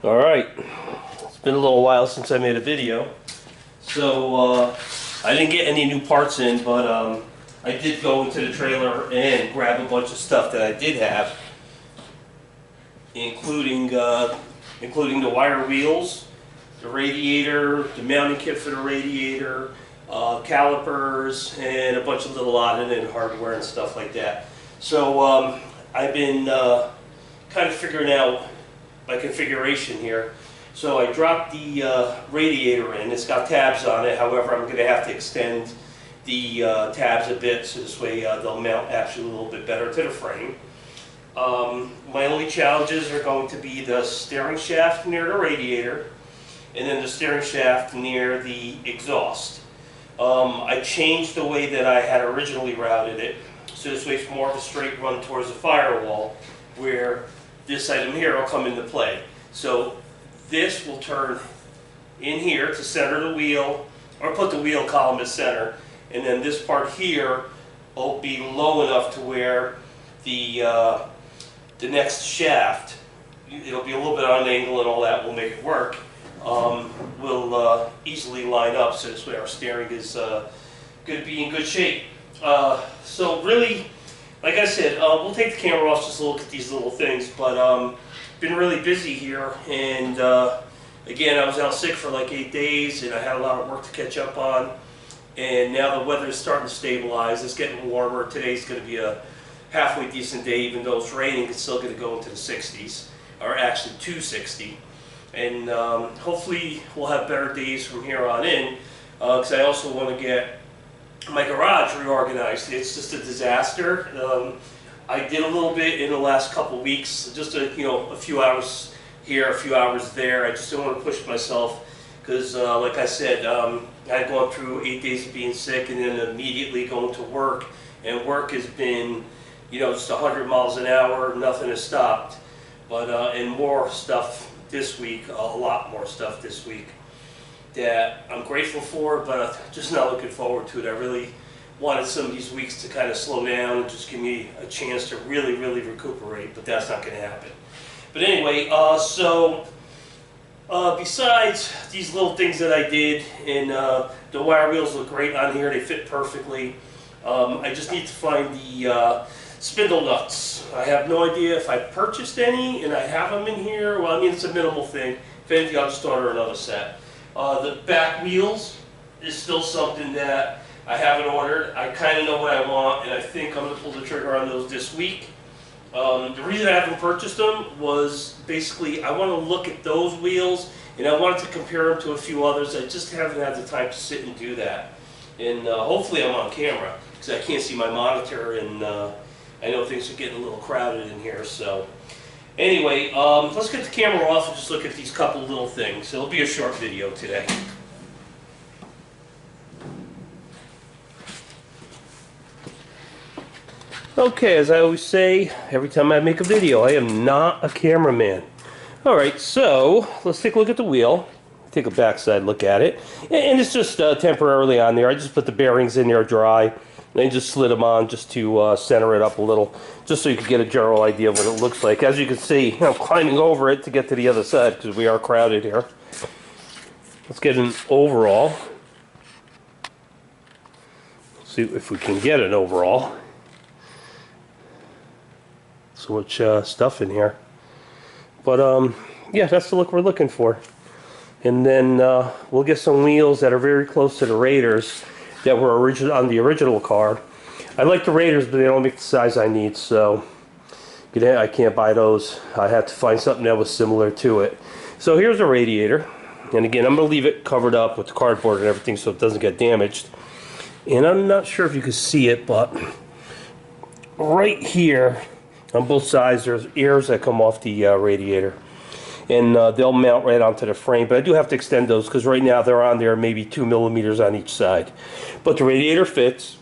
Alright, it's been a little while since I made a video, so I didn't get any new parts in, but I did go into the trailer and grab a bunch of stuff that I did have, including the wire wheels, the radiator, the mounting kit for the radiator, calipers, and a bunch of little odd and hardware and stuff like that. So I've been kind of figuring out my configuration here. So I dropped the radiator in. It's got tabs on it. However, I'm going to have to extend the tabs a bit so this way they'll mount actually a little bit better to the frame. My only challenges are going to be the steering shaft near the radiator and then the steering shaft near the exhaust. I changed the way that I had originally routed it, so this way it's more of a straight run towards the firewall, where this item here will come into play. So this will turn in here to center the wheel, or put the wheel column as center, and then this part here will be low enough to where the next shaft, it'll be a little bit on an angle and all that will make it work, will easily line up, so this way our steering is going to be in good shape. So really, like I said, we'll take the camera off just to look at these little things, but been really busy here, and again, I was out sick for like 8 days, and I had a lot of work to catch up on, and now the weather is starting to stabilize. It's getting warmer. Today's going to be a halfway decent day, even though it's raining. It's still going to go into the 60s, or actually 260, and hopefully we'll have better days from here on in, because I also want to get my garage reorganized. It's just a disaster. I did a little bit in the last couple weeks, just a few hours here, a few hours there. I just didn't want to push myself because, like I said, I had gone through 8 days of being sick and then immediately going to work, and work has been, just 100 miles an hour. Nothing has stopped, but and more stuff this week, a lot more stuff this week that I'm grateful for, but I'm just not looking forward to it. I really wanted some of these weeks to kind of slow down and just give me a chance to really recuperate, but that's not going to happen. But anyway, besides these little things that I did, and the wire wheels look great on here, they fit perfectly. I just need to find the spindle nuts. I have no idea if I purchased any, and I have them in here. Well, I mean, it's a minimal thing. If anything, I'll just order another set. The back wheels is still something that I haven't ordered. I kind of know what I want, and I think I'm going to pull the trigger on those this week. The reason I haven't purchased them was basically I want to look at those wheels, and I wanted to compare them to a few others. I just haven't had the time to sit and do that. And hopefully I'm on camera, because I can't see my monitor, and I know things are getting a little crowded in here. So anyway, let's get the camera off and just look at these couple little things. It'll be a short video today. Okay, as I always say, every time I make a video, I am not a cameraman. Alright, so let's take a look at the wheel. Take a backside look at it. And it's just temporarily on there. I just put the bearings in there dry, and then just slid them on just to center it up a little, just so you can get a general idea of what it looks like. As you can see, I'm climbing over it to get to the other side because we are crowded here. Let's get an overall. See if we can get an overall. So much stuff in here, but yeah, that's the look we're looking for. And then we'll get some wheels that are very close to the Raiders that were on the original car. I like the Raiders, but they don't make the size I need, so I can't buy those. I had to find something that was similar to it. So here's a radiator, and again, I'm going to leave it covered up with the cardboard and everything so it doesn't get damaged. And I'm not sure if you can see it, but right here on both sides there's ears that come off the radiator, and they'll mount right onto the frame, but I do have to extend those because right now they're on there maybe 2 millimeters on each side. But the radiator fits.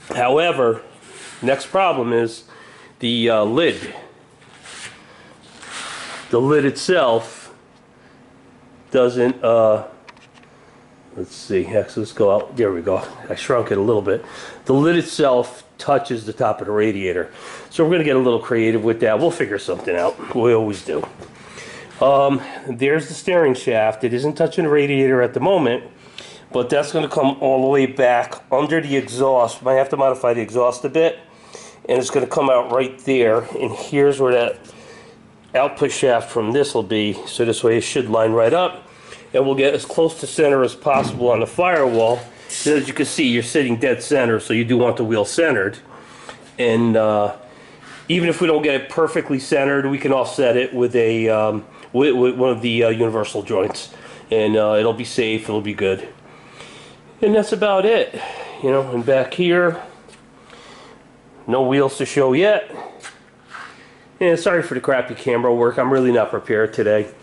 However, next problem is the lid. The lid itself doesn't let's see, actually, let's go out. There we go. I shrunk it a little bit. The lid itself touches the top of the radiator. So we're going to get a little creative with that. We'll figure something out. We always do. There's the steering shaft. It isn't touching the radiator at the moment, but that's going to come all the way back under the exhaust. Might have to modify the exhaust a bit, and it's going to come out right there. And here's where that output shaft from this will be. So this way it should line right up, and we'll get as close to center as possible on the firewall. So as you can see, you're sitting dead center, so you do want the wheel centered. And even if we don't get it perfectly centered, we can offset it with a with one of the universal joints, and it'll be safe, it'll be good. And that's about it, you know. And back here, no wheels to show yet. And sorry for the crappy camera work. I'm really not prepared today.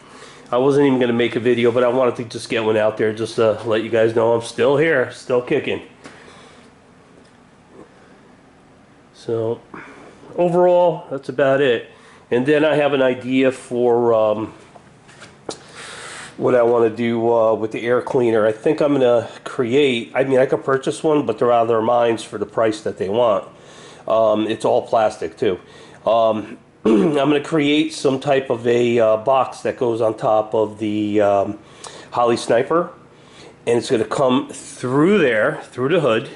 I wasn't even going to make a video, but I wanted to just get one out there just to let you guys know I'm still here, still kicking. So overall, that's about it. And then I have an idea for what I want to do with the air cleaner. I think I'm going to create, I mean, I could purchase one, but they're out of their minds for the price that they want. It's all plastic too. I'm going to create some type of a box that goes on top of the Holley Sniper, and it's going to come through there, through the hood,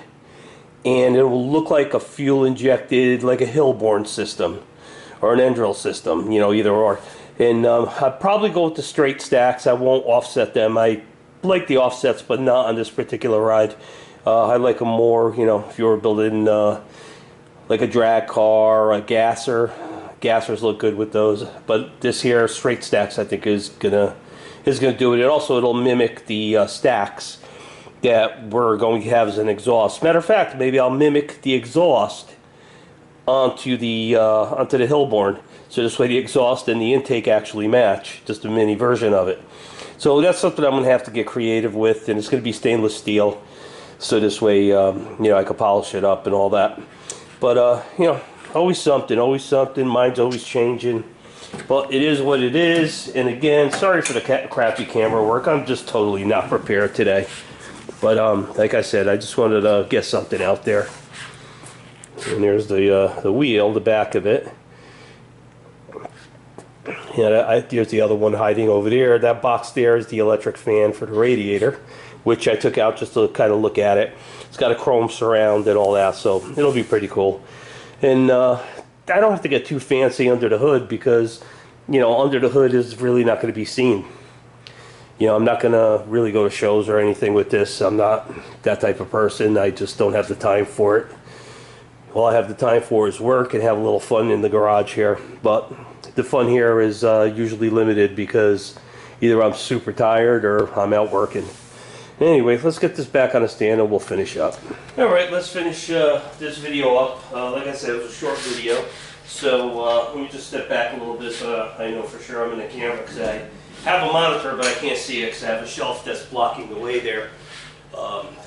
and it will look like a fuel injected, like a Hillborn system or an Endril system, you know, either or. And I'd probably go with the straight stacks. I won't offset them. I like the offsets, but not on this particular ride. I like them more, you know, if you were building like a drag car, a gasser. Gassers look good with those, but this here straight stacks I think is gonna do it. And also it'll mimic the stacks that we're going to have as an exhaust. Matter of fact, maybe I'll mimic the exhaust onto the Hillborn, so this way the exhaust and the intake actually match, just a mini version of it. So that's something I'm gonna have to get creative with, and it's gonna be stainless steel, so this way you know, I can polish it up and all that. But you know, always something, mine's always changing. But it is what it is. And again, sorry for the crappy camera work. I'm just totally not prepared today. But like I said, I just wanted to get something out there. And there's the wheel, the back of it. Yeah, there's the other one hiding over there. That box there is the electric fan for the radiator, which I took out just to kind of look at it. It's got a chrome surround and all that, so it'll be pretty cool. And I don't have to get too fancy under the hood, because, you know, under the hood is really not going to be seen. You know, I'm not going to really go to shows or anything with this. I'm not that type of person. I just don't have the time for it. All I have the time for is work and have a little fun in the garage here. But the fun here is usually limited, because either I'm super tired or I'm out working. Anyway, let's get this back on a stand and we'll finish up. Alright, let's finish this video up. Like I said, it was a short video. So let me just step back a little bit so I know for sure I'm in the camera, because I have a monitor but I can't see it because I have a shelf that's blocking the way there.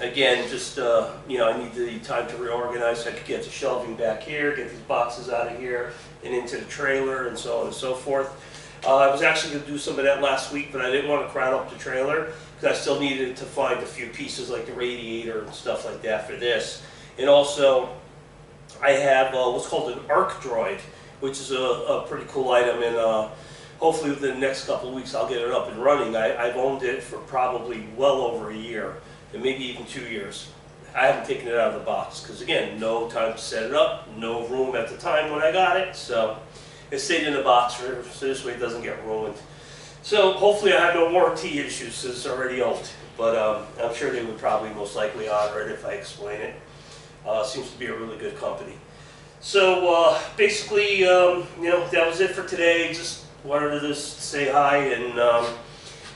Again, just, you know, I need the time to reorganize so I could get the shelving back here, get these boxes out of here and into the trailer and so on and so forth. I was actually going to do some of that last week, but I didn't want to crowd up the trailer, because I still needed to find a few pieces like the radiator and stuff like that for this. And also, I have what's called an arc droid, which is a pretty cool item, and hopefully within the next couple of weeks I'll get it up and running. I've owned it for probably well over a year, and maybe even 2 years. I haven't taken it out of the box, because again, no time to set it up, no room at the time when I got it, so it stayed in the box so this way it doesn't get ruined. So hopefully I have no warranty issues, since it's already old, but I'm sure they would probably most likely honor it if I explain it. Seems to be a really good company. So basically, you know, that was it for today. Just wanted to just say hi and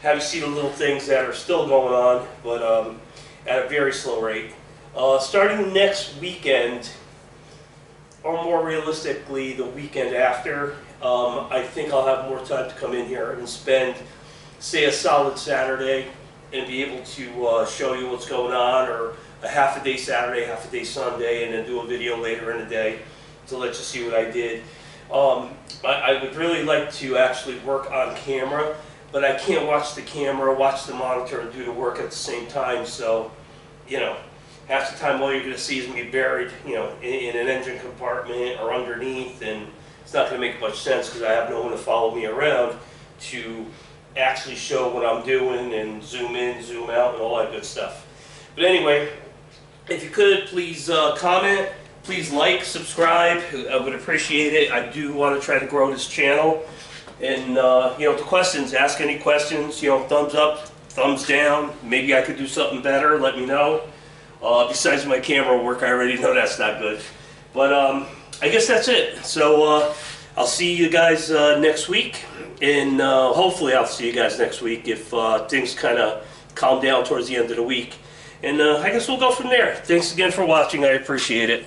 have you see the little things that are still going on, but at a very slow rate. Starting next weekend, or more realistically the weekend after, I think I'll have more time to come in here and spend, say, a solid Saturday and be able to show you what's going on, or a half a day Saturday, half a day Sunday, and then do a video later in the day to let you see what I did. I would really like to actually work on camera, but I can't watch the camera, watch the monitor, and do the work at the same time. So, you know, half the time all you're going to see is me buried, you know, in an engine compartment or underneath, and it's not going to make much sense because I have no one to follow me around. to actually show what I'm doing and zoom in, zoom out, and all that good stuff. But anyway, if you could, please comment, please like, subscribe. I would appreciate it. I do want to try to grow this channel. And, you know, the questions, ask any questions, you know, thumbs up, thumbs down. Maybe I could do something better, let me know. Besides my camera work, I already know that's not good. But I guess that's it. So I'll see you guys next week. And hopefully I'll see you guys next week if things kind of calm down towards the end of the week. And I guess we'll go from there. Thanks again for watching. I appreciate it.